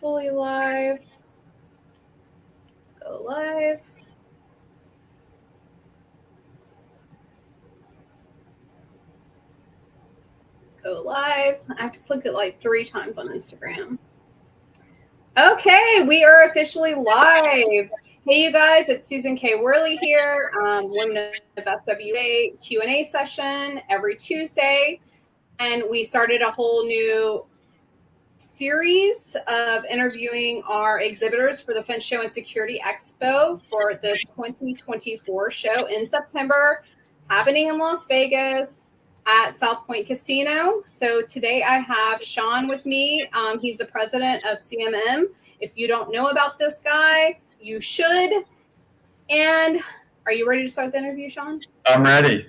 fully live. Go live. Go live. I have to click it like 3 times on Instagram. Okay, we are officially live. Hey, you guys, it's Susan K. Worley here, Women of FWA Q&A session every Tuesday. And we started a whole new series of interviewing our exhibitors for the Fence Show and Security Expo for the 2024 show in September, happening in Las Vegas at South Point Casino. So today I have Sean with me. He's the president of CMM. If you don't know about this guy, you should. And are you ready to start the interview, Sean? I'm ready.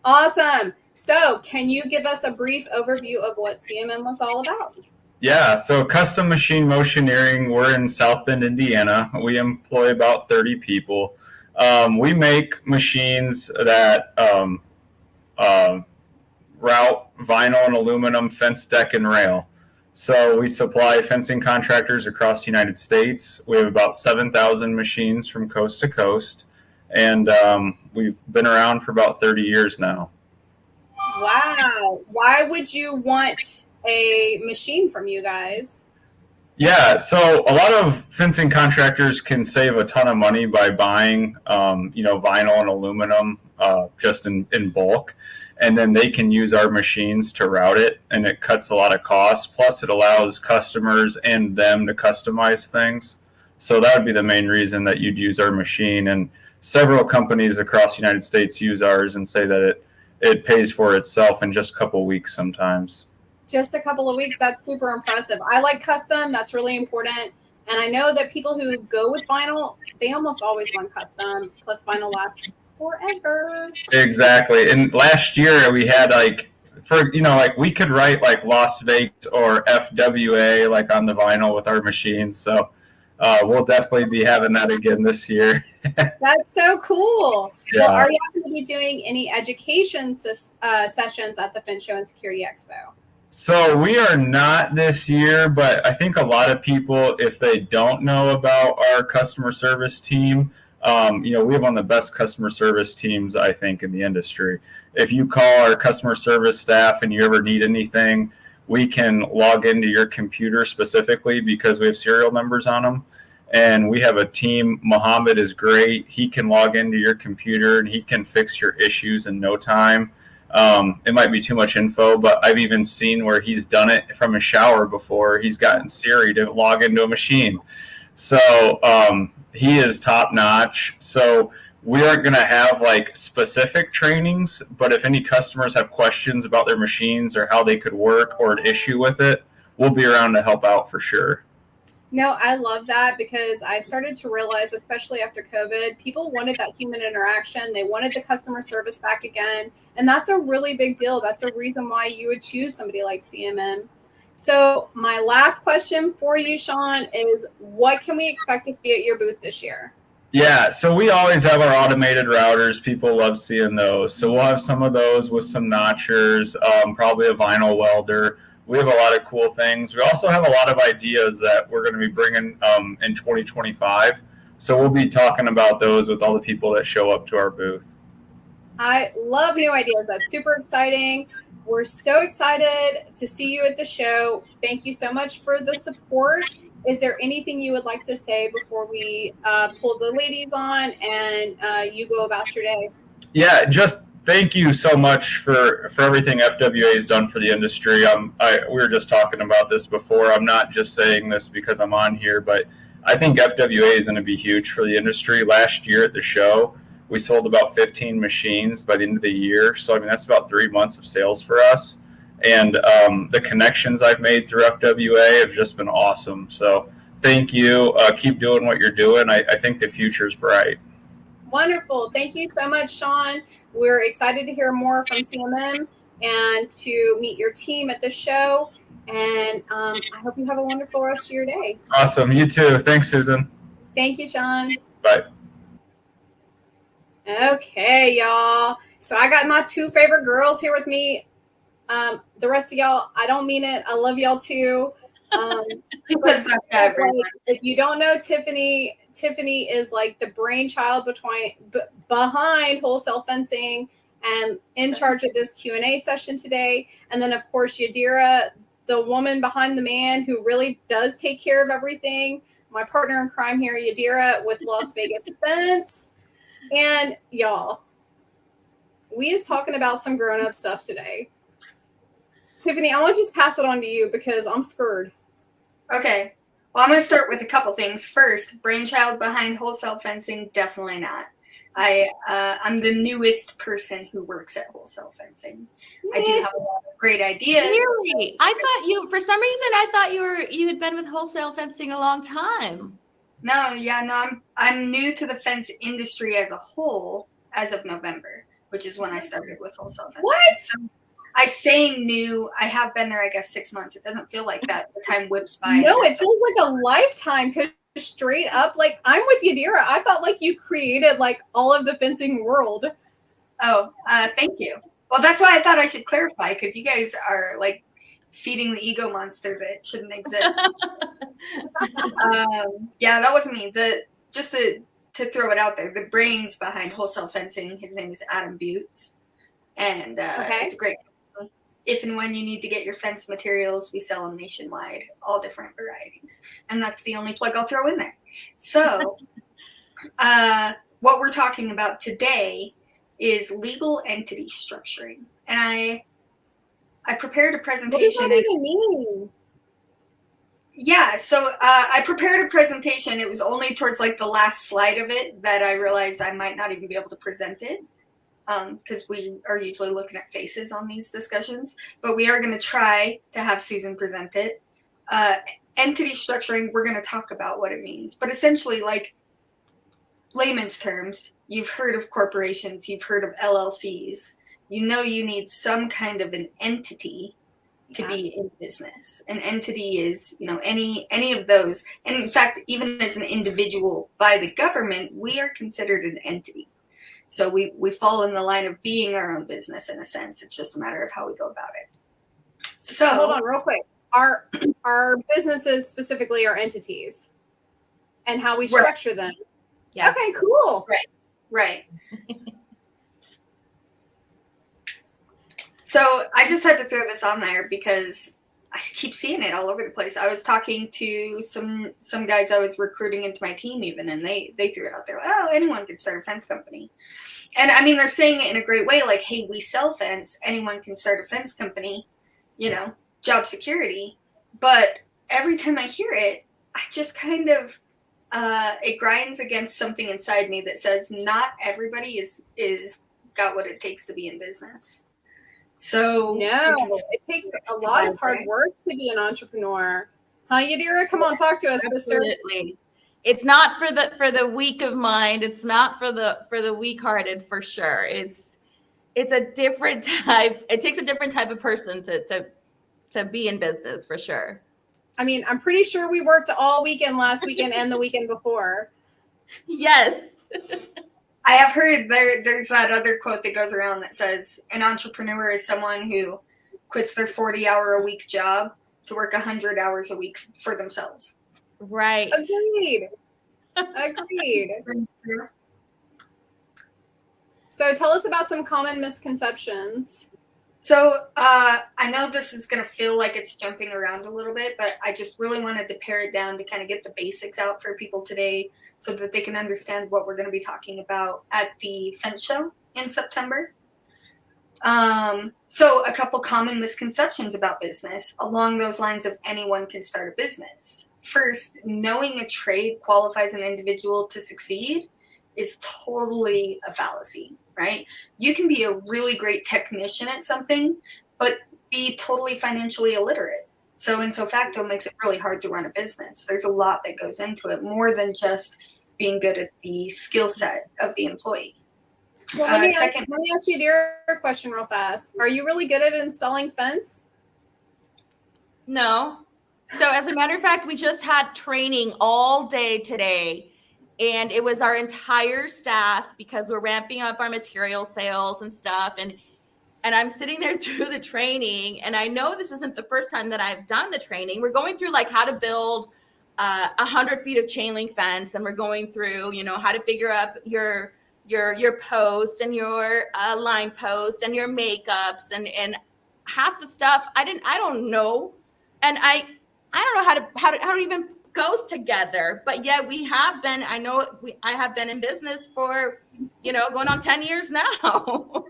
Awesome. So can you give us a brief overview of what CMM was all about? Yeah, so Custom Machine Motioneering, we're in South Bend, Indiana. We employ about 30 people. We make machines that route vinyl and aluminum fence deck and rail. So we supply fencing contractors across the United States. We have about 7,000 machines from coast to coast, and we've been around for about 30 years now. Wow. Why would you want a machine from you guys? Yeah, so a lot of fencing contractors can save a ton of money by buying, vinyl and aluminum just in bulk, and then they can use our machines to route it, and it cuts a lot of costs. Plus, it allows customers and them to customize things. So that would be the main reason that you'd use our machine. And several companies across the United States use ours and say that it pays for itself in just a couple of weeks sometimes. Just a couple of weeks. That's super impressive. I like custom. That's really important. And I know that people who go with vinyl, they almost always want custom. Plus, vinyl lasts forever. Exactly. And last year we had we could write like Las Vegas or FWA like on the vinyl with our machines. So we'll definitely be having that again this year. That's so cool. Yeah. Well, are you going to be doing any education sessions at the Fence Show and Security Expo? So we are not this year, but I think a lot of people, if they don't know about our customer service team, we have one of the best customer service teams, I think, in the industry. If you call our customer service staff and you ever need anything, we can log into your computer specifically because we have serial numbers on them. And we have a team. Mohammed is great. He can log into your computer and he can fix your issues in no time. It might be too much info, but I've even seen where he's done it from a shower before. He's gotten Siri to log into a machine. So he is top notch. So we aren't going to have like specific trainings, but if any customers have questions about their machines or how they could work or an issue with it, we'll be around to help out for sure. No, I love that because I started to realize, especially after COVID, people wanted that human interaction. They wanted the customer service back again. And that's a really big deal. That's a reason why you would choose somebody like CMM. So my last question for you, Sean, is what can we expect to see at your booth this year? Yeah, so we always have our automated routers. People love seeing those. So we'll have some of those with some notchers, probably a vinyl welder. We have a lot of cool things. We also have a lot of ideas that we're going to be bringing in 2025. So we'll be talking about those with all the people that show up to our booth. I love new ideas. That's super exciting. We're so excited to see you at the show. Thank you so much for the support. Is there anything you would like to say before we pull the ladies on and you go about your day? Yeah, just thank you so much for everything FWA has done for the industry. We were just talking about this before. I'm not just saying this because I'm on here, but I think FWA is going to be huge for the industry. Last year at the show, we sold about 15 machines by the end of the year. So, I mean, that's about 3 months of sales for us. And the connections I've made through FWA have just been awesome. So thank you. Keep doing what you're doing. I think the future is bright. Wonderful. Thank you so much, Sean. We're excited to hear more from CMM and to meet your team at the show. And I hope you have a wonderful rest of your day. Awesome. You too. Thanks, Susan. Thank you, Sean. Bye. Okay, y'all. So I got my 2 favorite girls here with me. The rest of y'all, I don't mean it. I love y'all too. But if you don't know Tiffany, Tiffany is like the brainchild behind Wholesale Fencing and in charge of this Q&A session today. And then, of course, Yadira, the woman behind the man who really does take care of everything. My partner in crime here, Yadira, with Las Vegas Fence. And y'all, we is talking about some grown-up stuff today. Tiffany, I want to just pass it on to you because I'm scared. Okay. Well, I'm going to start with a couple things. First, brainchild behind Wholesale Fencing, definitely not. I'm the newest person who works at Wholesale Fencing. I do have a lot of great ideas. Really? I thought for some reason, I thought you had been with Wholesale Fencing a long time. No, I'm new to the fence industry as a whole as of November, which is when I started with Wholesale Fencing. What? So, I say new. I have been there, I guess, 6 months. It doesn't feel like that. The time whips by. No, it feels like a lifetime. Because straight up, like, I'm with Yadira. I thought like you created like all of the fencing world. Oh, thank you. Well, that's why I thought I should clarify, because you guys are like feeding the ego monster that shouldn't exist. Yeah, that wasn't me. Just to throw it out there, the brains behind Wholesale Fencing, his name is Adam Butts, and it's a great. If and when you need to get your fence materials, we sell them nationwide, all different varieties. And that's the only plug I'll throw in there. So what we're talking about today is legal entity structuring. And I prepared a presentation. What does that even mean? Yeah, so I prepared a presentation. It was only towards like the last slide of it that I realized I might not even be able to present it. Because we are usually looking at faces on these discussions, but we are going to try to have Susan present it. Entity structuring, we're going to talk about what it means, but essentially, like layman's terms, you've heard of corporations, you've heard of LLCs, you know you need some kind of an entity to be in business. An entity is, any of those, and in fact, even as an individual by the government, we are considered an entity. So we fall in the line of being our own business in a sense. It's just a matter of how we go about it. So hold on real quick. Our businesses specifically are entities and how we structure them. Yes. Okay, cool. Right. So I just had to throw this on there because I keep seeing it all over the place. I was talking to some guys I was recruiting into my team even, and they threw it out there. Oh, anyone can start a fence company. And I mean, they're saying it in a great way, like, hey, we sell fence. Anyone can start a fence company, job security. But every time I hear it, I just kind of, it grinds against something inside me that says not everybody is got what it takes to be in business. So no, it takes a lot of hard work to be an entrepreneur. Huh, Yadira? Come on, talk to us, sister. Absolutely. It's not for the weak of mind. It's not for the weak-hearted, for sure. It's a different type. It takes a different type of person to be in business, for sure. I mean, I'm pretty sure we worked all weekend last weekend and the weekend before. Yes. I have heard there's that other quote that goes around that says an entrepreneur is someone who quits their 40-hour-a-week job to work 100 hours a week for themselves. Right. Agreed. So tell us about some common misconceptions. So I know this is going to feel like it's jumping around a little bit, but I just really wanted to pare it down to kind of get the basics out for people today so that they can understand what we're going to be talking about at the fence show in September. So a couple common misconceptions about business along those lines of anyone can start a business. First, knowing a trade qualifies an individual to succeed is totally a fallacy, right? You can be a really great technician at something, but be totally financially illiterate. So in so facto makes it really hard to run a business. There's a lot that goes into it, more than just being good at the skill set of the employee. Well, let me ask you a question real fast. Are you really good at installing fence? No. So as a matter of fact, we just had training all day today, and it was our entire staff because we're ramping up our material sales and stuff. And and I'm sitting there through the training, and I know this isn't the first time that I've done the training. We're going through like how to build 100 feet of chain link fence, and we're going through, how to figure out your post and your line post and your makeups and half the stuff I don't know, and I don't know how it even goes together. But yet we have been. I have been in business for going on 10 years now.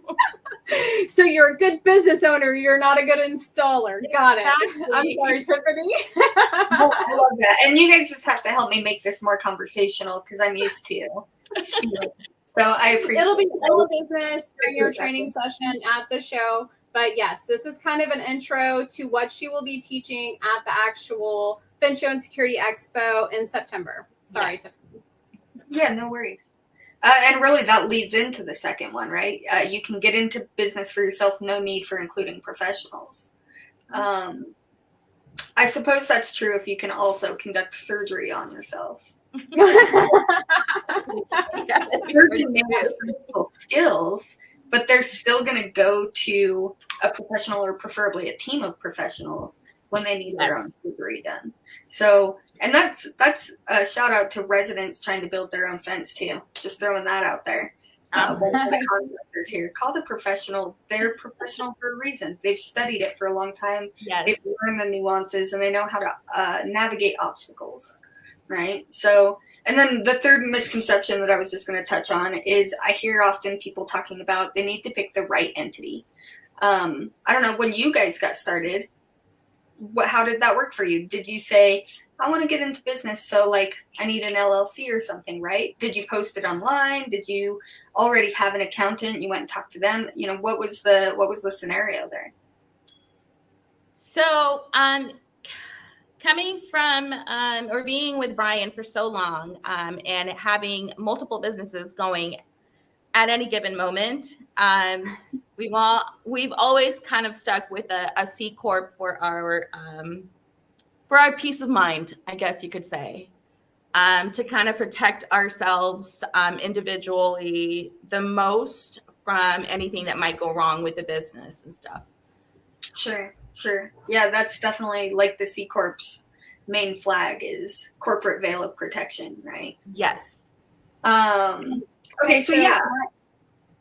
So you're a good business owner. You're not a good installer. Got it. Exactly. I'm sorry, Tiffany. I love that. And you guys just have to help me make this more conversational because I'm used to speaking. So I appreciate It'll be it. all business during your training session at the show. But yes, this is kind of an intro to what she will be teaching at the actual Fin Show and Security Expo in September. Sorry, Yes. Tiffany. Yeah, no worries. And really that leads into the second one, right? You can get into business for yourself, no need for including professionals. I suppose that's true if you can also conduct surgery on yourself. Surgeon may have surgical skills, but they're still going to go to a professional or preferably a team of professionals when they need their own surgery done. So, and that's a shout out to residents trying to build their own fence too. Just throwing that out there. One of the contractors here, call the professional. They're professional for a reason. They've studied it for a long time. Yes. They've learned the nuances and they know how to navigate obstacles, right? So, and then the third misconception that I was just going to touch on is I hear often people talking about they need to pick the right entity. I don't know, when you guys got started, how did that work for you? Did you say, I want to get into business, so like I need an LLC or something, right? Did you post it online? Did you already have an accountant? You went and talked to them? What was the scenario there? So, coming from or being with Brian for so long, and having multiple businesses going at any given moment, we've always kind of stuck with a C corp for our peace of mind, I guess you could say, to kind of protect ourselves individually the most from anything that might go wrong with the business and stuff. Sure. Yeah, that's definitely like the C Corp's main flag is corporate veil of protection, right? Yes. Okay, so yeah.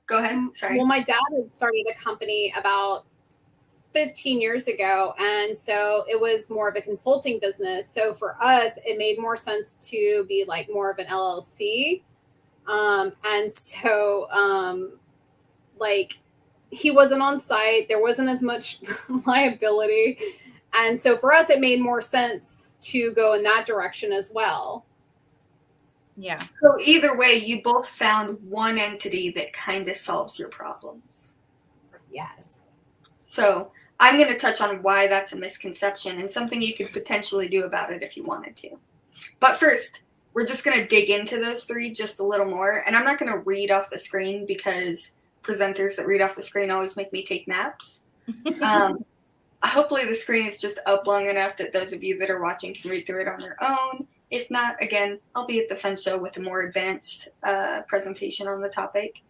Go ahead. Sorry. Well, my dad had started a company about 15 years ago, and so it was more of a consulting business. So for us, it made more sense to be like more of an LLC. And so like he wasn't on site, there wasn't as much liability. And so for us, it made more sense to go in that direction as well. Yeah. So either way, you both found one entity that kind of solves your problems. Yes. So I'm going to touch on why that's a misconception and something you could potentially do about it if you wanted to. But first, we're just going to dig into those three just a little more. And I'm not going to read off the screen because presenters that read off the screen always make me take naps. Hopefully the screen is just up long enough that those of you that are watching can read through it on your own. If not, again, I'll be at the Fence Show with a more advanced presentation on the topic.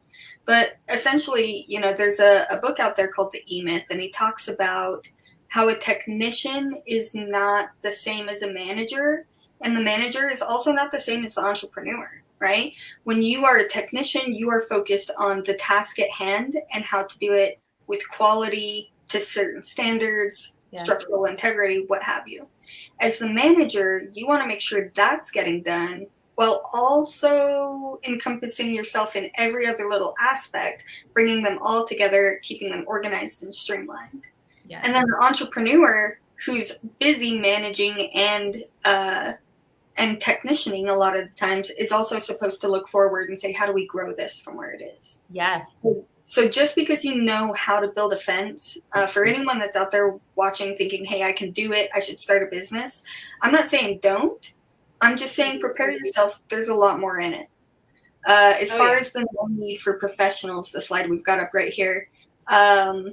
But essentially, there's a book out there called The E-Myth, and he talks about how a technician is not the same as a manager, and the manager is also not the same as the entrepreneur, right? When you are a technician, you are focused on the task at hand and how to do it with quality to certain standards, structural integrity, what have you. As the manager, you want to make sure that's getting done while also encompassing yourself in every other little aspect, bringing them all together, keeping them organized and streamlined. Yes. And then the entrepreneur who's busy managing and technicianing a lot of the times is also supposed to look forward and say, how do we grow this from where it is? Yes. So just because you know how to build a fence, for anyone that's out there watching thinking, hey, I can do it, I should start a business, I'm not saying don't. I'm just saying prepare yourself. There's a lot more in it. As far as the need for professionals, the slide we've got up right here, I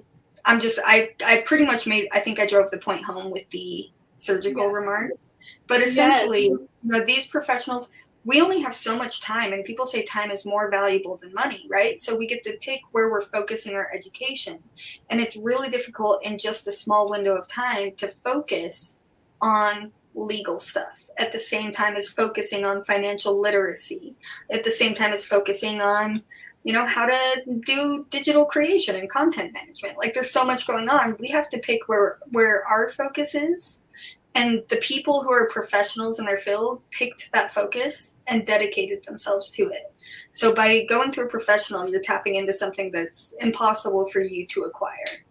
pretty much I think I drove the point home with the surgical remark. But essentially, these professionals, we only have so much time, and people say time is more valuable than money, right? So we get to pick where we're focusing our education. And it's really difficult in just a small window of time to focus on legal stuff at the same time as focusing on financial literacy, at the same time as focusing on, how to do digital creation and content management. Like, there's so much going on. We have to pick where our focus is. And the people who are professionals in their field picked that focus and dedicated themselves to it. So by going to a professional, you're tapping into something that's impossible for you to acquire.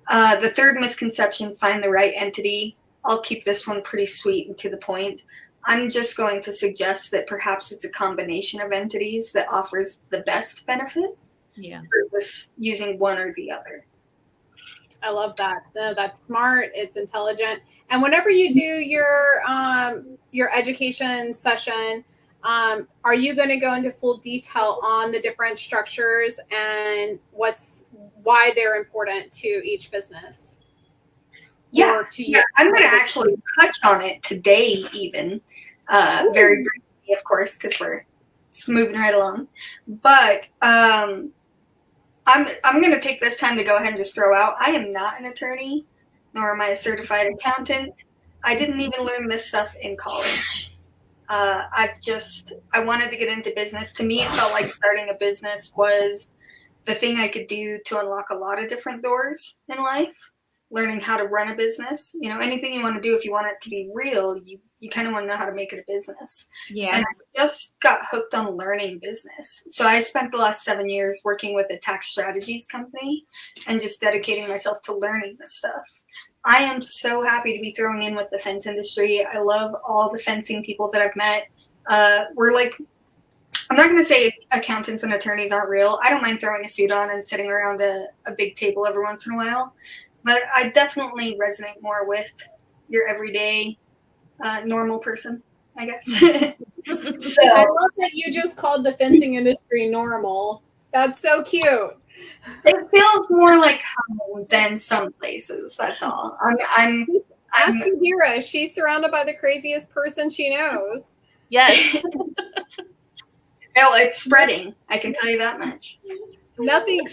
The third misconception, find the right entity. I'll keep this one pretty sweet and to the point. I'm just going to suggest that perhaps it's a combination of entities that offers the best benefit. Yeah. Versus using one or the other. I love that. That's smart. It's intelligent. And whenever you do your education session, are you going to go into full detail on the different structures and why they're important to each business? Yeah, I'm going to actually touch on it today, even very briefly, of course, because we're moving right along. But I'm going to take this time to go ahead and just throw out, I am not an attorney, nor am I a certified accountant. I didn't even learn this stuff in college. I wanted to get into business. To me, it felt like starting a business was the thing I could do to unlock a lot of different doors in life. Learning how to run a business, anything you want to do, if you want it to be real, you kind of want to know how to make it a business. Yes. And I just got hooked on learning business. So I spent the last 7 years working with a tax strategies company and just dedicating myself to learning this stuff. I am so happy to be throwing in with the fence industry. I love all the fencing people that I've met. I'm not going to say accountants and attorneys aren't real. I don't mind throwing a suit on and sitting around a big table every once in a while. But I definitely resonate more with your everyday normal person, I guess. So I love that you just called the fencing industry normal. That's so cute. It feels more like home than some places. That's all. Ask Yadira. She's surrounded by the craziest person she knows. Yes. Well, it's spreading. I can tell you that much. Nothing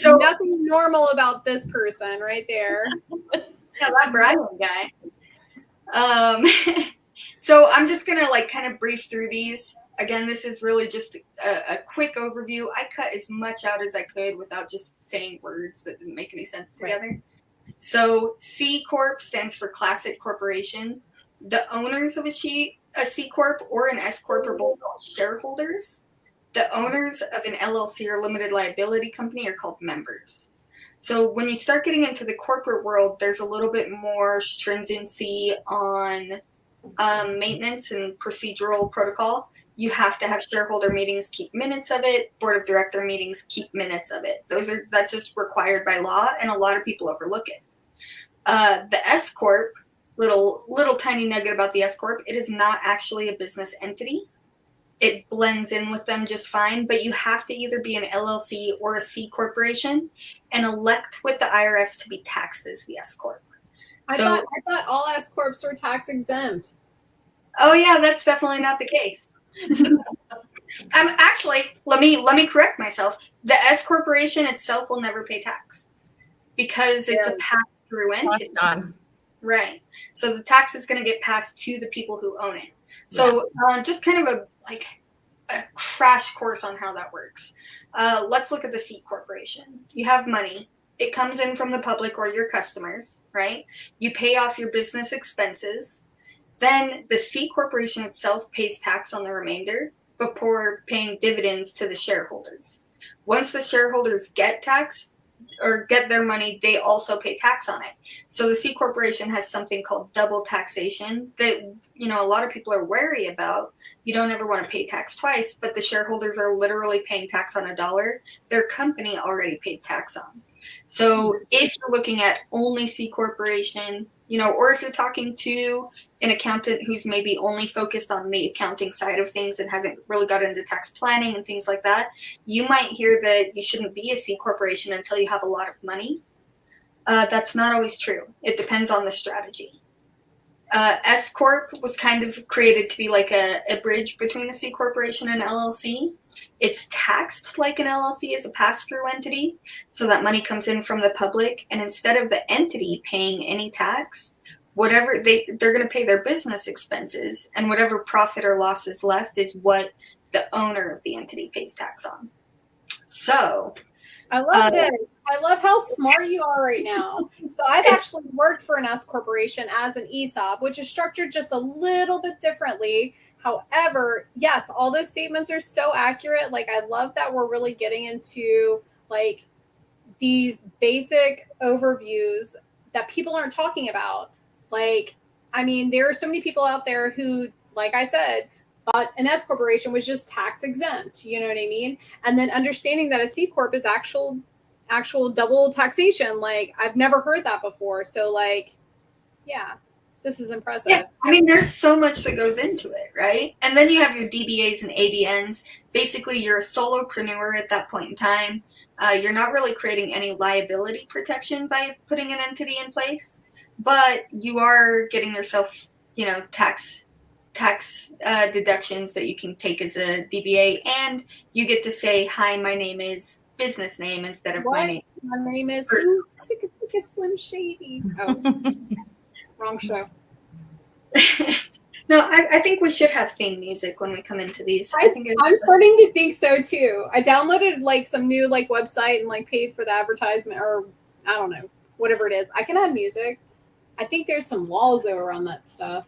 normal about this person right there. Yeah, that Brian guy. So I'm just gonna kind of brief through these. Again, this is really just a quick overview. I cut as much out as I could without just saying words that didn't make any sense together. Right. So C Corp stands for Classic Corporation. The owners of a C Corp or an S Corp are both called shareholders. The owners of an LLC or limited liability company are called members. So when you start getting into the corporate world, there's a little bit more stringency on maintenance and procedural protocol. You have to have shareholder meetings, keep minutes of it. Board of director meetings, keep minutes of it. That's just required by law, and a lot of people overlook it. The S Corp, little tiny nugget about the S Corp, it is not actually a business entity. It blends in with them just fine, but you have to either be an LLC or a C corporation and elect with the IRS to be taxed as the S Corp. I thought all S Corps were tax exempt. Oh yeah, that's definitely not the case. Actually, let me correct myself. The S corporation itself will never pay tax because it's a pass-through entity. Right. So the tax is going to get passed to the people who own it. So just kind of a crash course on how that works. Let's look at the C corporation. You have money. It comes in from the public or your customers, right? You pay off your business expenses. Then the C corporation itself pays tax on the remainder before paying dividends to the shareholders. Once the shareholders get tax or get their money, they also pay tax on it. So the C corporation has something called double taxation that, a lot of people are wary about. You don't ever want to pay tax twice, but the shareholders are literally paying tax on $1 their company already paid tax on. So if you're looking at only C corporation, or if you're talking to an accountant who's maybe only focused on the accounting side of things and hasn't really got into tax planning and things like that, you might hear that you shouldn't be a C corporation until you have a lot of money. That's not always true. It depends on the strategy. S Corp was kind of created to be like a bridge between the C Corporation and LLC. It's taxed like an LLC as a pass-through entity, so that money comes in from the public, and instead of the entity paying any tax, whatever they're going to pay their business expenses, and whatever profit or loss is left is what the owner of the entity pays tax on. So I love this. I love how smart you are right now. So I've actually worked for an S corporation as an ESOP, which is structured just a little bit differently. However, yes, all those statements are so accurate. Like, I love that we're really getting into like these basic overviews that people aren't talking about. Like, I mean, there are so many people out there who, like I said, thought an S corporation was just tax exempt. You know what I mean? And then understanding that a C corp is actual double taxation. Like, I've never heard that before. So, like, yeah, this is impressive. Yeah, I mean, there's so much that goes into it, right? And then you have your DBAs and ABNs. Basically, you're a solopreneur at that point in time. You're not really creating any liability protection by putting an entity in place, but you are getting yourself, tax deductions that you can take as a DBA, and you get to say, "Hi, my name is," business name instead of my name. My name is Slim Shady. Oh, wrong show. No, I think we should have theme music when we come into these. I'm starting to think so too. I downloaded like some new like website and like paid for the advertisement, or I don't know, whatever it is. I can add music. I think there's some laws though around that stuff.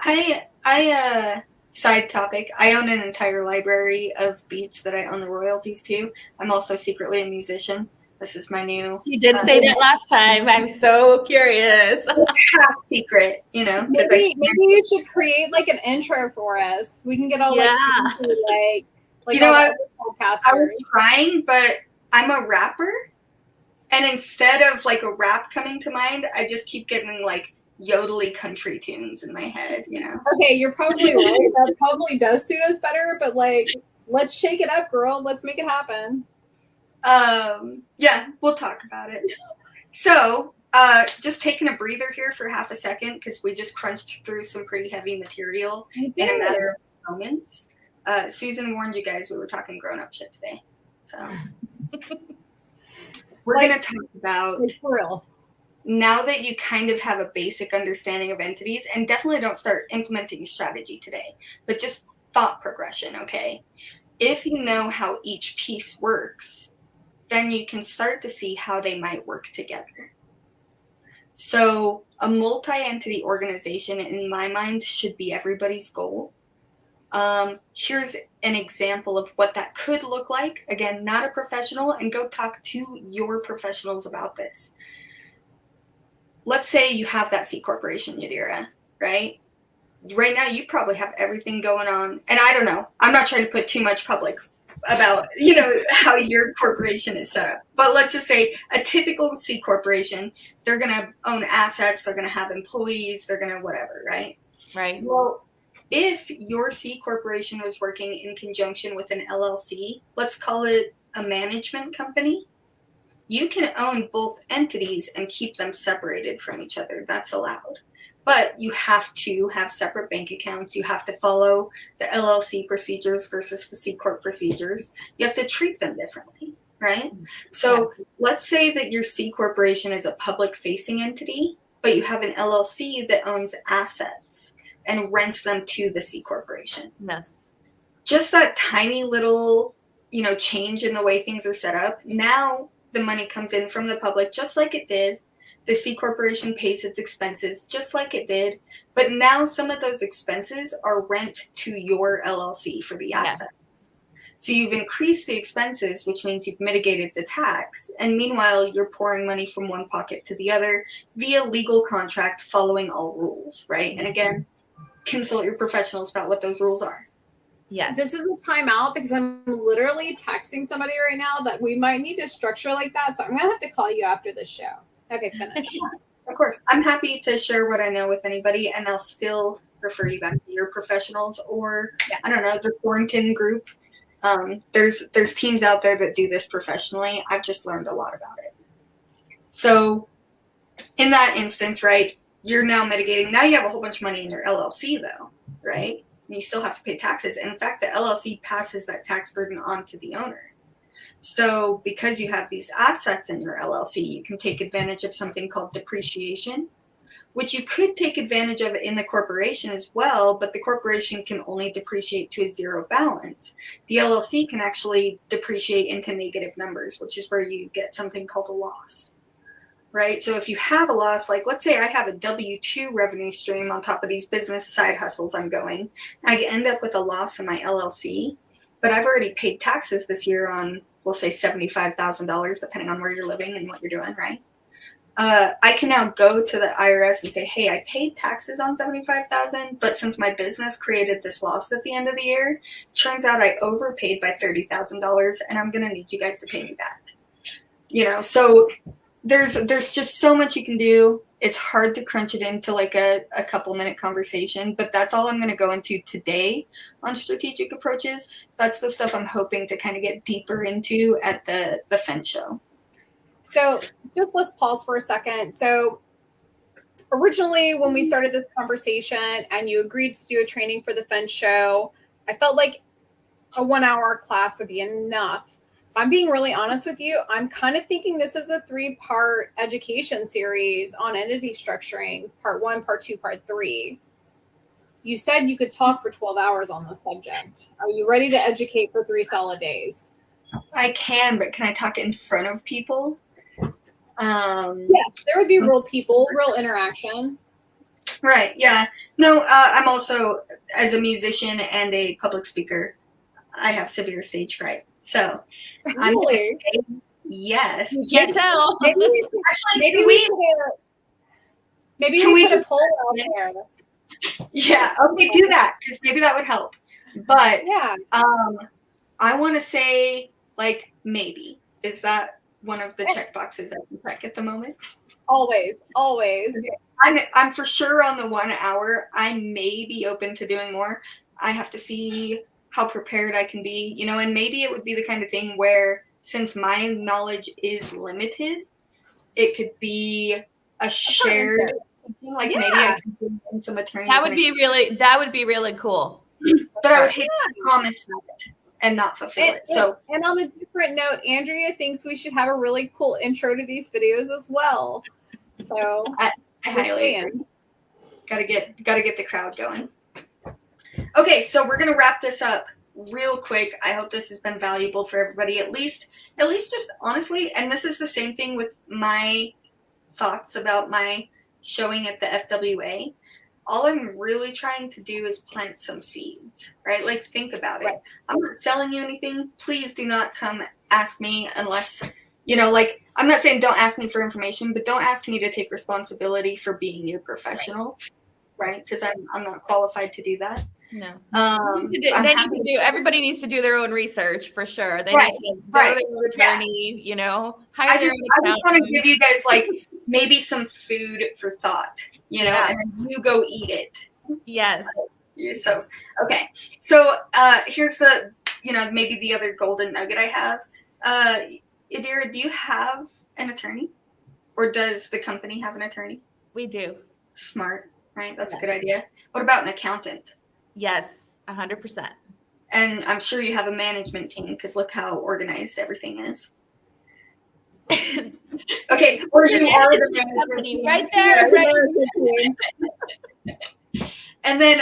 I side topic. I own an entire library of beats that I own the royalties to. I'm also secretly a musician. This is my new. You did say that last time. I'm so curious. Half secret, Maybe you should create like an intro for us. We can get all like I was trying, but I'm a rapper, and instead of like a rap coming to mind, I just keep getting like yodely country tunes in my head. Okay, you're probably right. That probably does suit us better, but like, let's shake it up, girl. Let's make it happen. Yeah, we'll talk about it. So, just taking a breather here for half a second, because we just crunched through some pretty heavy material in a matter of moments. Susan warned you guys we were talking grown-up shit today. So, we're going to talk about, for real. Now that you kind of have a basic understanding of entities, and definitely don't start implementing a strategy today, but just thought progression, okay? If you know how each piece works, then you can start to see how they might work together. So a multi-entity organization, in my mind, should be everybody's goal. Here's an example of what that could look like. Again, not a professional, and go talk to your professionals about this. Let's say you have that C corporation, Yadira, right? Right now, you probably have everything going on. And I don't know. I'm not trying to put too much public about, how your corporation is set up. But let's just say a typical C corporation, they're going to own assets. They're going to have employees. They're going to whatever, right? Right. Well, if your C corporation was working in conjunction with an LLC, let's call it a management company, you can own both entities and keep them separated from each other. That's allowed. But you have to have separate bank accounts. You have to follow the LLC procedures versus the C Corp procedures. You have to treat them differently, right? So let's say that your C Corporation is a public-facing entity, but you have an LLC that owns assets and rents them to the C Corporation. Yes. Just that tiny little, change in the way things are set up. Now the money comes in from the public just like it did. The C Corporation pays its expenses just like it did. But now some of those expenses are rent to your LLC for the assets. Yes. So you've increased the expenses, which means you've mitigated the tax. And meanwhile, you're pouring money from one pocket to the other via legal contract following all rules, right? And again, consult your professionals about what those rules are. Yes. This is a timeout because I'm literally texting somebody right now that we might need to structure like that. So I'm going to have to call you after this show. Okay, finish. Of course. I'm happy to share what I know with anybody, and I'll still refer you back to your professionals or, I don't know, the Thornton group. There's teams out there that do this professionally. I've just learned a lot about it. So in that instance, right, you're now mitigating. Now you have a whole bunch of money in your LLC though, right? And you still have to pay taxes. And in fact, the LLC passes that tax burden on to the owner. So because you have these assets in your LLC, you can take advantage of something called depreciation, which you could take advantage of in the corporation as well, but the corporation can only depreciate to a zero balance. The LLC can actually depreciate into negative numbers, which is where you get something called a loss, right? So if you have a loss, like let's say I have a W-2 revenue stream on top of these business side hustles I'm going, I end up with a loss in my LLC, but I've already paid taxes this year on, we'll say $75,000, depending on where you're living and what you're doing, right? I can now go to the IRS and say, hey, I paid taxes on $75,000, but since my business created this loss at the end of the year, turns out I overpaid by $30,000 and I'm going to need you guys to pay me back. You know, so there's just so much you can do. It's hard to crunch it into like a couple minute conversation, but that's all I'm going to go into today on strategic approaches. That's the stuff I'm hoping to kind of get deeper into at the Fence show. So just let's pause for a second. So originally when we started this conversation and you agreed to do a training for the Fence show, I felt like a 1 hour class would be enough. If I'm being really honest with you, I'm kind of thinking this is a 3-part education series on entity structuring, part 1, part 2, part 3. You said you could talk for 12 hours on the subject. Are you ready to educate for 3 solid days? I can, but can I talk in front of people? Yes, there would be real people, real interaction. Right, yeah. No, I'm also, as a musician and a public speaker, I have severe stage fright. So I'm going to say yes. You can't tell. Maybe we put a poll out there. Yeah, okay, do that, because maybe that would help. But yeah, I want to say, like, maybe. Is that one of the check boxes I can check at the moment? Always. Okay. I'm for sure on the 1 hour. I may be open to doing more. I have to see how prepared I can be, you know, and maybe it would be the kind of thing where, since my knowledge is limited, it could be a shared, like maybe I can bring in some attorneys. That would be really cool. But I would hate to promise that and not fulfill it. So, and on a different note, Andrea thinks we should have a really cool intro to these videos as well. So I highly agree. Gotta get the crowd going. Okay, so we're gonna wrap this up real quick. I hope this has been valuable for everybody, at least just honestly. And this is the same thing with my thoughts about my showing at the FWA. All I'm really trying to do is plant some seeds, right? Like, think about it. I'm not selling you anything. Please do not come ask me unless, you know, like, I'm not saying don't ask me for information, but don't ask me to take responsibility for being your professional, right? Because I'm not qualified to do that. No. Everybody needs to do their own research for sure. They need to go to their attorney, you know, hire their own accountant. I just want to give you guys, like, maybe some food for thought, you know, and then you go eat it. Yes. So, okay. So here's the, you know, maybe the other golden nugget I have. Yadira, do you have an attorney? Or does the company have an attorney? We do. Smart, right? That's a good idea. What about an accountant? Yes, 100%. And I'm sure you have a management team, because look how organized everything is. Okay, or you are the management team. Right there. And then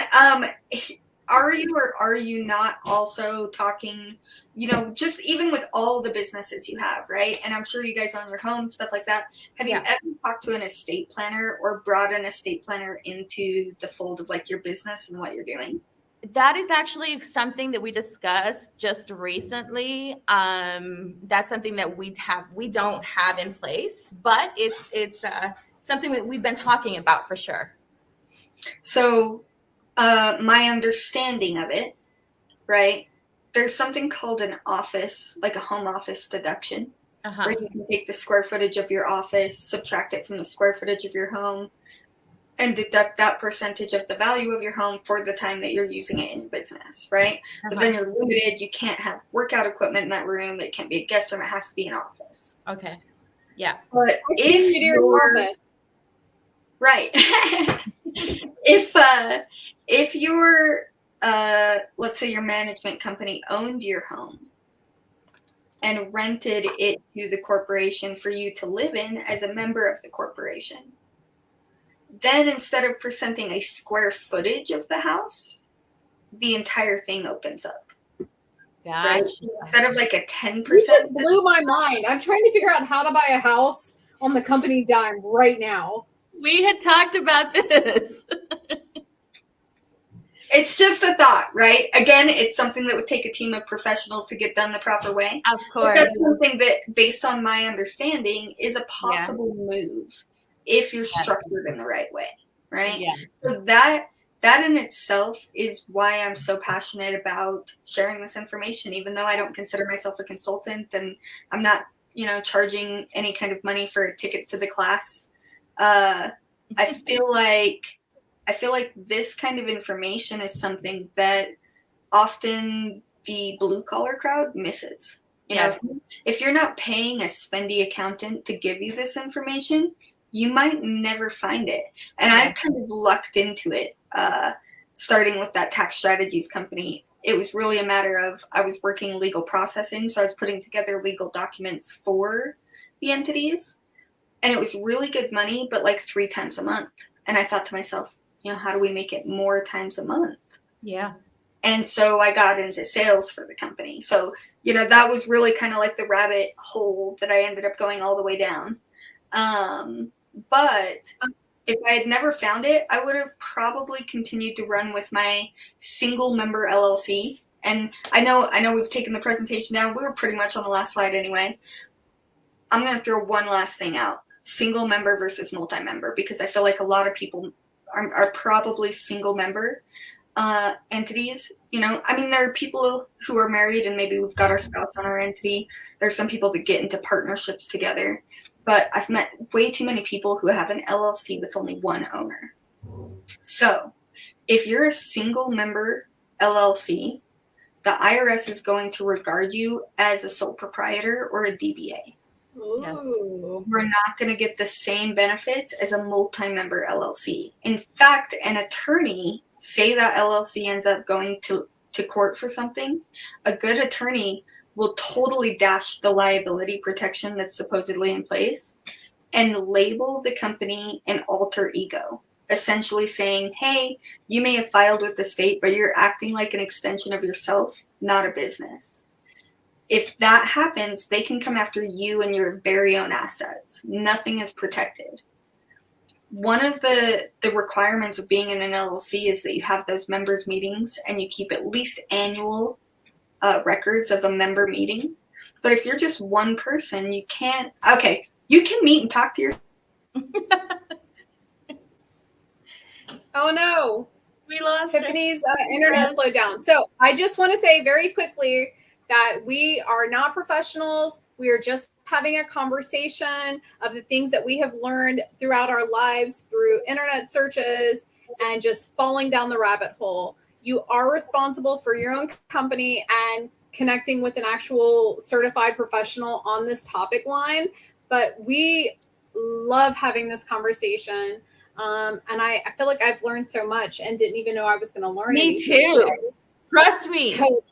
are you or are you not also talking, you know, just even with all the businesses you have, right? And I'm sure you guys own your home, stuff like that. Have you ever talked to an estate planner or brought an estate planner into the fold of, like, your business and what you're doing? That is actually something that we discussed just recently. That's something that we don't have in place, but it's something that we've been talking about for sure. So my understanding of it, right? There's something called an office, like a home office deduction, where you can take the square footage of your office, subtract it from the square footage of your home, and deduct that percentage of the value of your home for the time that you're using it in your business, right? But then you're limited. You can't have workout equipment in that room. It can't be a guest room. It has to be an office. Okay. Yeah. But if your office, Right. If your let's say your management company owned your home and rented it to the corporation for you to live in as a member of the corporation, then instead of presenting a square footage of the house, the entire thing opens up. Gotcha. Right? Instead of like a 10%. You just blew my mind. I'm trying to figure out how to buy a house on the company dime right now. We had talked about this. It's just a thought, right? Again, it's something that would take a team of professionals to get done the proper way. Of course. But that's something that, based on my understanding, is a possible move if you're structured in the right way, right? Yes. So that in itself is why I'm so passionate about sharing this information, even though I don't consider myself a consultant and I'm not, charging any kind of money for a ticket to the class. I feel like this kind of information is something that often the blue collar crowd misses. If you're not paying a spendy accountant to give you this information, you might never find it. And I kind of lucked into it, starting with that tax strategies company. It was really a matter of I was working legal processing, so I was putting together legal documents for the entities. And it was really good money, but like 3 times a month. And I thought to myself, how do we make it more times a month? Yeah. And so I got into sales for the company. So, that was really kind of like the rabbit hole that I ended up going all the way down. But if I had never found it, I would have probably continued to run with my single member LLC. And I know we've taken the presentation down. We were pretty much on the last slide anyway. I'm going to throw one last thing out. Single member versus multi-member, because I feel like a lot of people are probably single member entities. There are people who are married and maybe we've got our spouse on our entity. There's some people that get into partnerships together. But I've met way too many people who have an LLC with only one owner. So if you're a single member LLC, the IRS is going to regard you as a sole proprietor or a DBA. Ooh. We're not going to get the same benefits as a multi-member LLC. In fact, an attorney, say that LLC ends up going to court for something, a good attorney will totally dash the liability protection that's supposedly in place and label the company an alter ego, essentially saying, hey, you may have filed with the state, but you're acting like an extension of yourself, not a business. If that happens, they can come after you and your very own assets. Nothing is protected. One of the requirements of being in an LLC is that you have those members meetings and you keep at least annual records of a member meeting. But if you're just one person, you can't. Okay, you can meet and talk to your. Oh no, We lost Tiffany's internet slowed down. So I just want to say very quickly that we are not professionals. We are just having a conversation of the things that we have learned throughout our lives through internet searches and just falling down the rabbit hole. You are responsible for your own company and connecting with an actual certified professional on this topic line. But we love having this conversation. And I feel like I've learned so much and didn't even know I was going to learn. Me too. Today. Trust me. So,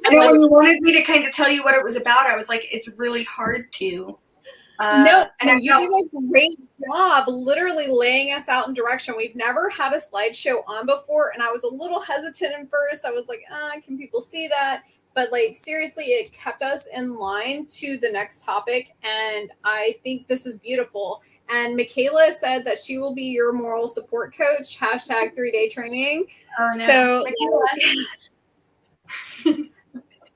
when you wanted me to kind of tell you what it was about, I was like, it's really hard to. No, you did a great job literally laying us out in direction. We've never had a slideshow on before, and I was a little hesitant at first. I was like, can people see that? But seriously, it kept us in line to the next topic, and I think this is beautiful. And Michaela said that she will be your moral support coach, hashtag 3-day training. Oh, no. So,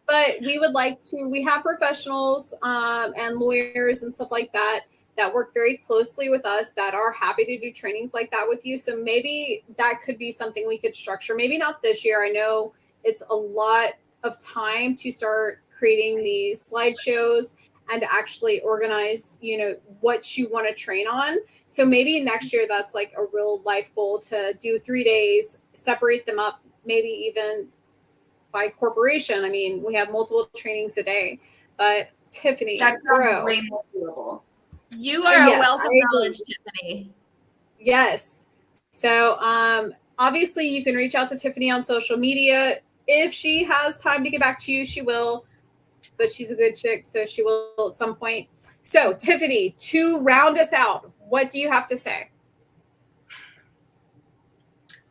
but we would like to, we have professionals and lawyers and stuff like that work very closely with us that are happy to do trainings like that with you. So maybe that could be something we could structure. Maybe not this year. I know it's a lot of time to start creating these slideshows and actually organize, what you want to train on. So maybe next year that's like a real life goal to do 3 days, separate them up, maybe even by corporation. I mean, we have multiple trainings a day, but Tiffany, that's bro, way more doable. You are a wealth of knowledge, Tiffany. Yes. So obviously you can reach out to Tiffany on social media. If she has time to get back to you, she will. But she's a good chick, so she will at some point. So Tiffany, to round us out, what do you have to say?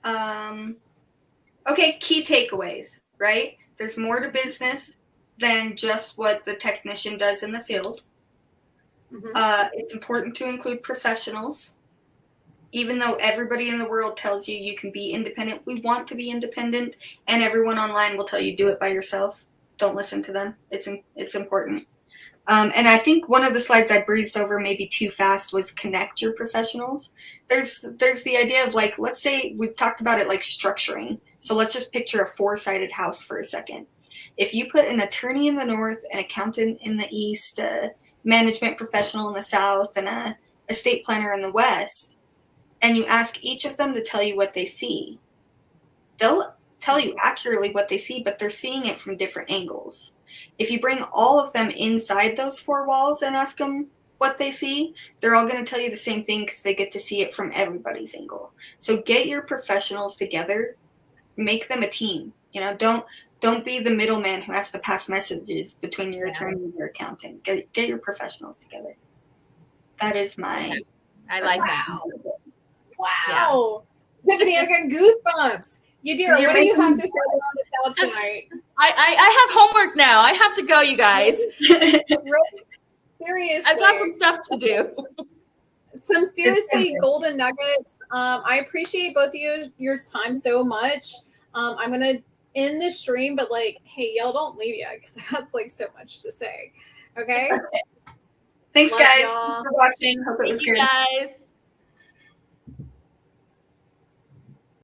Okay, key takeaways, right? There's more to business than just what the technician does in the field. It's important to include professionals. Even though everybody in the world tells you you can be independent, we want to be independent, and everyone online will tell you do it by yourself. Don't listen to them. It's important. And I think one of the slides I breezed over maybe too fast was connect your professionals. There's the idea of, like, let's say we've talked about it like structuring. So let's just picture a four-sided house for a second. If you put an attorney in the north, an accountant in the east, a management professional in the south, and a estate planner in the west, and you ask each of them to tell you what they see, they'll tell you accurately what they see, but they're seeing it from different angles. If you bring all of them inside those four walls and ask them what they see, they're all going to tell you the same thing because they get to see it from everybody's angle. So get your professionals together, make them a team. You know, don't be the middleman who has to pass messages between your attorney and your accountant. Get your professionals together. That is my. I like that. Wow. Yeah. Tiffany, I got goosebumps. Yadira, what do you have to say around this out tonight? I have homework now. I have to go, you guys. Really? Seriously. I've got some stuff to do. Some seriously golden nuggets. I appreciate both of your time so much. I'm going to end the stream, but like, hey, y'all don't leave yet because that's like so much to say. Okay? Thanks, guys, for watching. Hope it was good. Guys.